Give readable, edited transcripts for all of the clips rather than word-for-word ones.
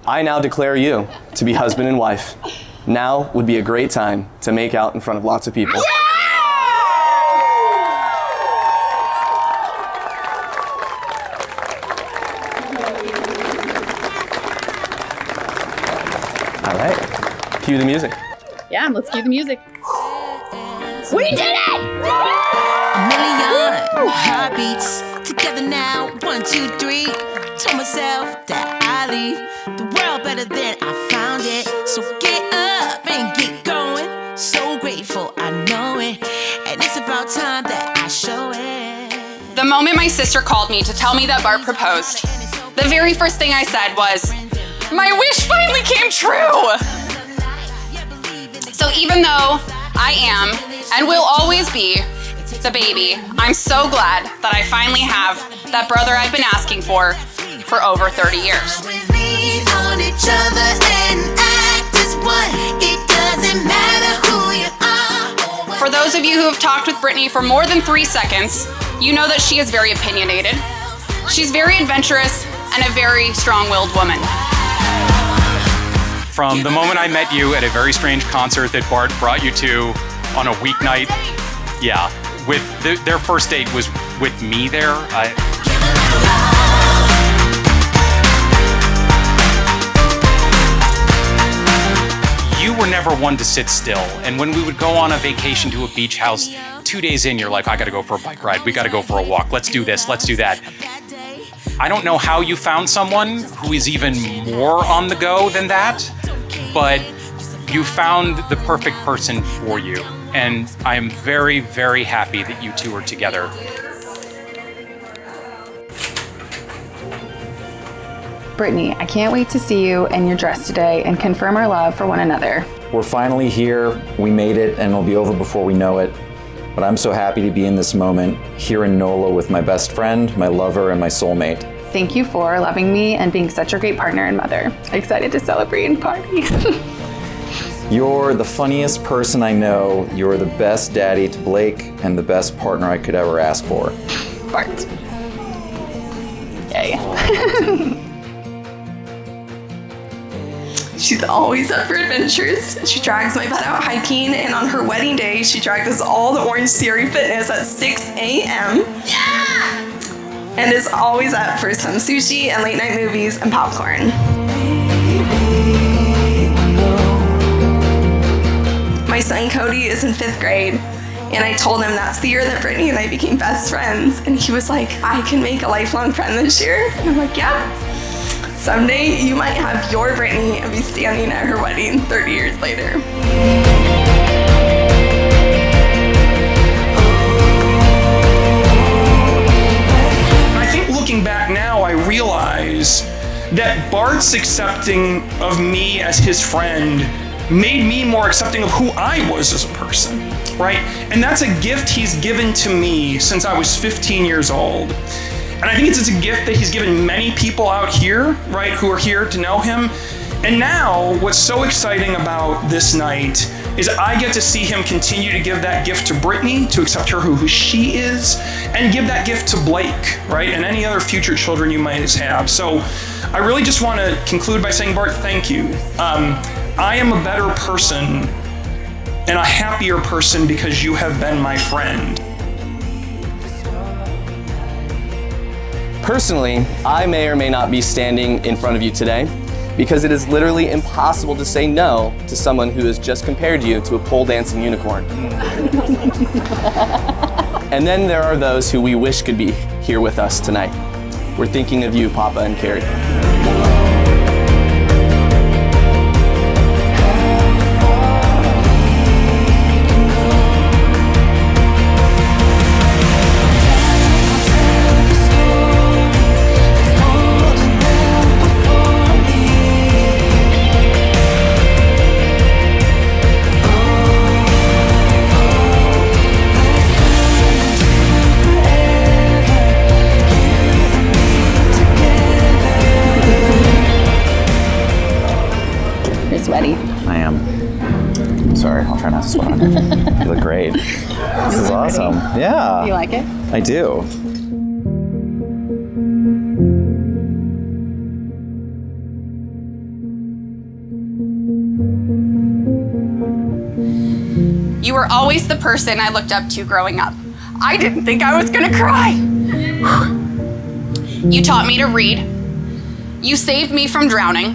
I now declare you to be husband and wife. Now would be a great time to make out in front of lots of people. All right, cue the music. Yeah, let's cue the music. We did it! A million heartbeats together now. 1, 2, 3. Told myself that I leave the world better than I found it. So get up and get going. So grateful, I know it. And it's about time that I show it. The moment my sister called me to tell me that Bart proposed, the very first thing I said was, "My wish finally came true!" So even though I am and will always be the baby, I'm so glad that I finally have that brother I've been asking for over 30 years. We lean on each other and act as one. It doesn't matter who you are. For those of you who have talked with Britni for more than 3 seconds, you know that she is very opinionated. She's very adventurous and a very strong-willed woman. From the moment I met you at a very strange concert that Bart brought you to on a weeknight, yeah, with their first date was with me there. You were never one to sit still, and when we would go on a vacation to a beach house, 2 days in, you're like, I gotta go for a bike ride, we gotta go for a walk, let's do this, let's do that. I don't know how you found someone who is even more on the go than that, but you found the perfect person for you. And I am very, very happy that you two are together. Britni, I can't wait to see you in your dress today and confirm our love for one another. We're finally here, we made it, and it'll be over before we know it. But I'm so happy to be in this moment, here in NOLA with my best friend, my lover, and my soulmate. Thank you for loving me and being such a great partner and mother. Excited to celebrate and party. You're the funniest person I know. You're the best daddy to Blake and the best partner I could ever ask for. Bart. Yay. She's always up for adventures. She drags my butt out hiking, and on her wedding day, she dragged us all to Orange Theory Fitness at 6 a.m. Yeah! And is always up for some sushi and late night movies and popcorn. My son Cody is in 5th grade, and I told him that's the year that Britni and I became best friends. And he was like, I can make a lifelong friend this year. And I'm like, yeah. Someday you might have your Britni and be standing at her wedding 30 years later. I think looking back now, I realize that Bart's accepting of me as his friend made me more accepting of who I was as a person, right? And that's a gift he's given to me since I was 15 years old. And I think it's a gift that he's given many people out here, right, who are here to know him. And now, what's so exciting about this night is I get to see him continue to give that gift to Britni, to accept her who she is, and give that gift to Blake, right, and any other future children you might have. So I really just want to conclude by saying, Bart, thank you. I am a better person and a happier person because you have been my friend. Personally, I may or may not be standing in front of you today because it is literally impossible to say no to someone who has just compared you to a pole dancing unicorn. And then there are those who we wish could be here with us tonight. We're thinking of you, Papa and Carrie. Sweaty. I am. I'm sorry, I'll try not to sweat on you. You look great. This is awesome. Yeah. You like it? I do. You were always the person I looked up to growing up. I didn't think I was gonna cry. You taught me to read. You saved me from drowning.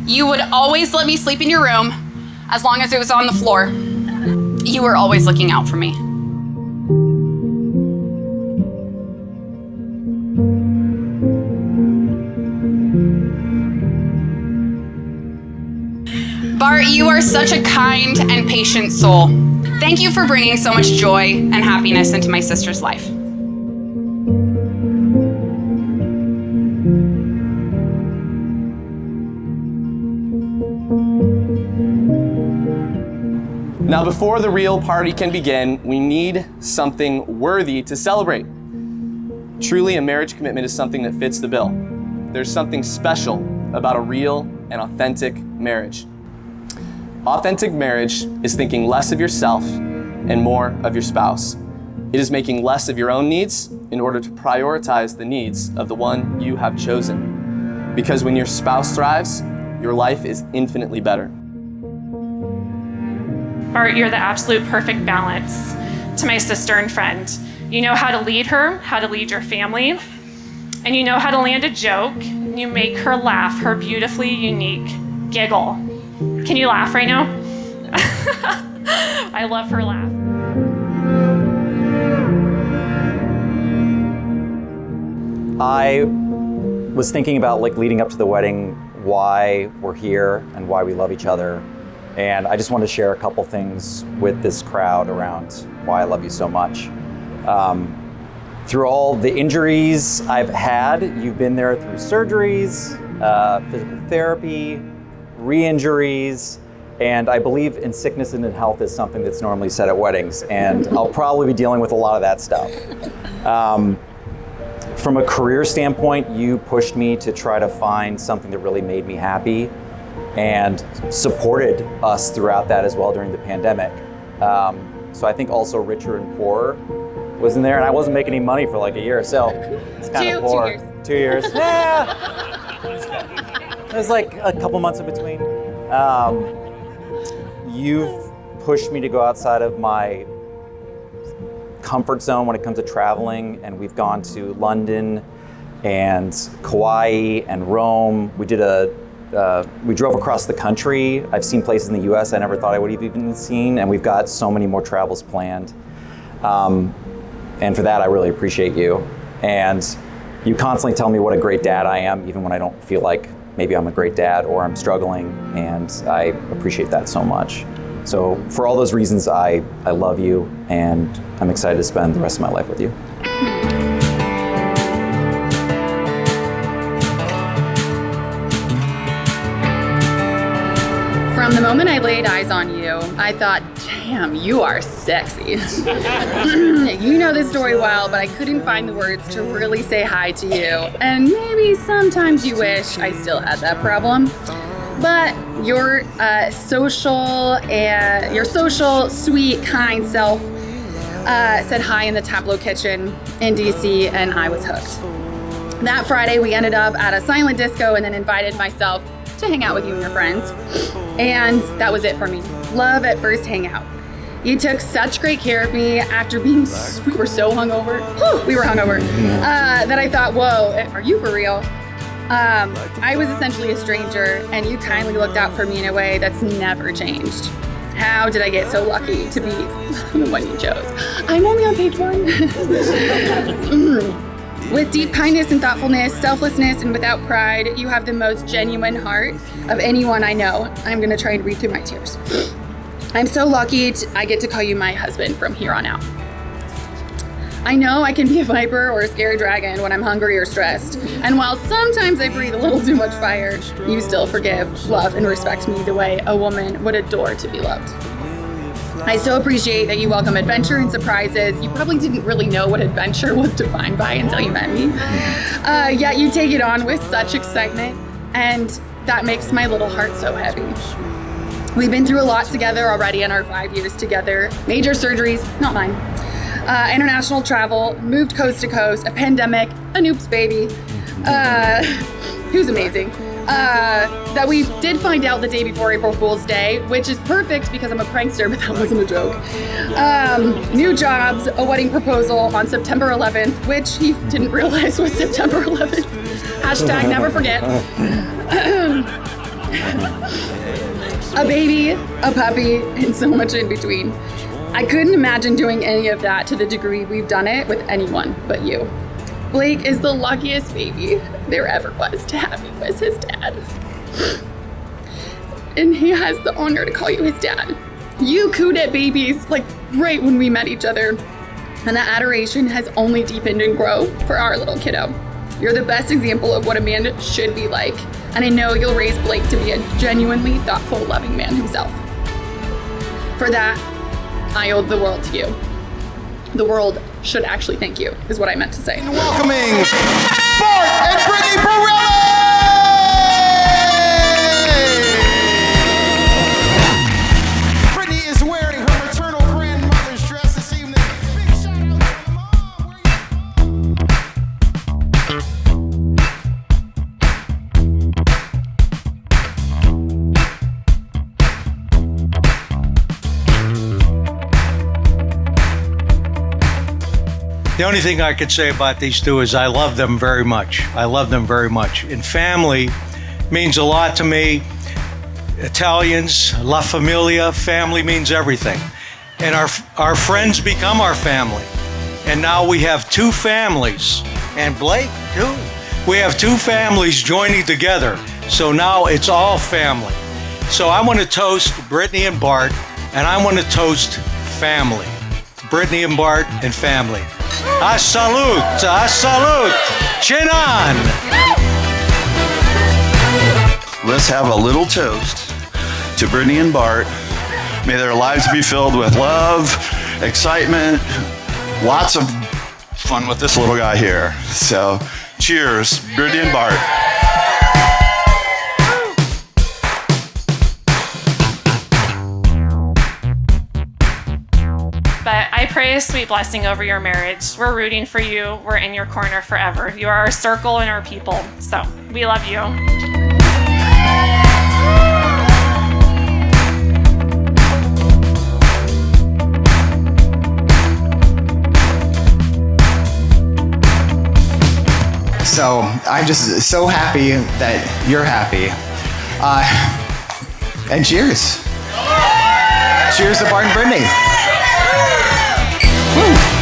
You would always let me sleep in your room as long as it was on the floor. You were always looking out for me. Bart, you are such a kind and patient soul. Thank you for bringing so much joy and happiness into my sister's life. Now, before the real party can begin, we need something worthy to celebrate. Truly, a marriage commitment is something that fits the bill. There's something special about a real and authentic marriage. Authentic marriage is thinking less of yourself and more of your spouse. It is making less of your own needs in order to prioritize the needs of the one you have chosen. Because when your spouse thrives, your life is infinitely better. Bart, you're the absolute perfect balance to my sister and friend. You know how to lead her, how to lead your family, and you know how to land a joke. You make her laugh, her beautifully unique giggle. Can you laugh right now? I love her laugh. I was thinking about leading up to the wedding, why we're here and why we love each other. And I just want to share a couple things with this crowd around why I love you so much. Through all the injuries I've had, you've been there through surgeries, physical therapy, re-injuries, and I believe in sickness and in health is something that's normally said at weddings, and I'll probably be dealing with a lot of that stuff. From a career standpoint, you pushed me to try to find something that really made me happy and supported us throughout that as well during the pandemic. So I think also Richer and Poorer was in there, and I wasn't making any money for like a year or so. It's kind of poor. 2 years. Yeah. There's like a couple months in between. You've pushed me to go outside of my comfort zone when it comes to traveling, and we've gone to London and Kauai and Rome. We drove across the country. I've seen places in the US I never thought I would have even seen, and we've got so many more travels planned. And for that, I really appreciate you. And you constantly tell me what a great dad I am, even when I don't feel like maybe I'm a great dad or I'm struggling, and I appreciate that so much. So for all those reasons, I love you, and I'm excited to spend the rest of my life with you. From the moment I laid eyes on you, I thought, damn, you are sexy. You know this story well, but I couldn't find the words to really say hi to you. And maybe sometimes you wish I still had that problem. But your social, sweet, kind self said hi in the Tableau Kitchen in DC, and I was hooked. That Friday, we ended up at a silent disco and then invited myself to hang out with you and your friends. And that was it for me. Love at first hangout. You took such great care of me after we were so hungover. We were hungover. That I thought, whoa, are you for real? I was essentially a stranger, and you kindly looked out for me in a way that's never changed. How did I get so lucky to be the one you chose? I'm only on page 1. With deep kindness and thoughtfulness, selflessness, and without pride, you have the most genuine heart of anyone I know. I'm gonna try and read through my tears. I'm so lucky I get to call you my husband from here on out. I know I can be a viper or a scary dragon when I'm hungry or stressed. And while sometimes I breathe a little too much fire, you still forgive, love, and respect me the way a woman would adore to be loved. I so appreciate that you welcome adventure and surprises. You probably didn't really know what adventure was defined by until you met me. Yet you take it on with such excitement, and that makes my little heart so heavy. We've been through a lot together already in our 5 years together. Major surgeries, not mine. International travel, moved coast to coast, a pandemic, a noops baby. Who's amazing. that we did find out the day before April Fool's Day, which is perfect because I'm a prankster, but that wasn't a joke. New jobs, a wedding proposal on September 11th, which he didn't realize was September 11th. Hashtag never forget. A baby, a puppy, and so much in between. I couldn't imagine doing any of that to the degree we've done it with anyone but you. Blake is the luckiest baby there ever was to have you as his dad. And he has the honor to call you his dad. You cooed at babies like right when we met each other. And that adoration has only deepened and grown for our little kiddo. You're the best example of what a man should be like. And I know you'll raise Blake to be a genuinely thoughtful, loving man himself. For that, I owe the world to you. The world should actually thank you, is what I meant to say. Welcoming Bart and Britni Bart. Britni is wearing her maternal grandmother's dress this evening. Big shout out to Mom. The only thing I could say about these two is I love them very much. I love them very much. And family means a lot to me. Italians, La Familia, family means everything. And our friends become our family. And now we have two families. And Blake, too. We have two families joining together. So now it's all family. So I want to toast Britni and Bart, and I want to toast family. Britni and Bart and family. A salute, chin on. Let's have a little toast to Britni and Bart. May their lives be filled with love, excitement, lots of fun with this little guy here. So, cheers, Britni and Bart. But I pray a sweet blessing over your marriage. We're rooting for you. We're in your corner forever. You are our circle and our people. So we love you. So I'm just so happy that you're happy. And cheers. Cheers to Bart and Britni. Woo.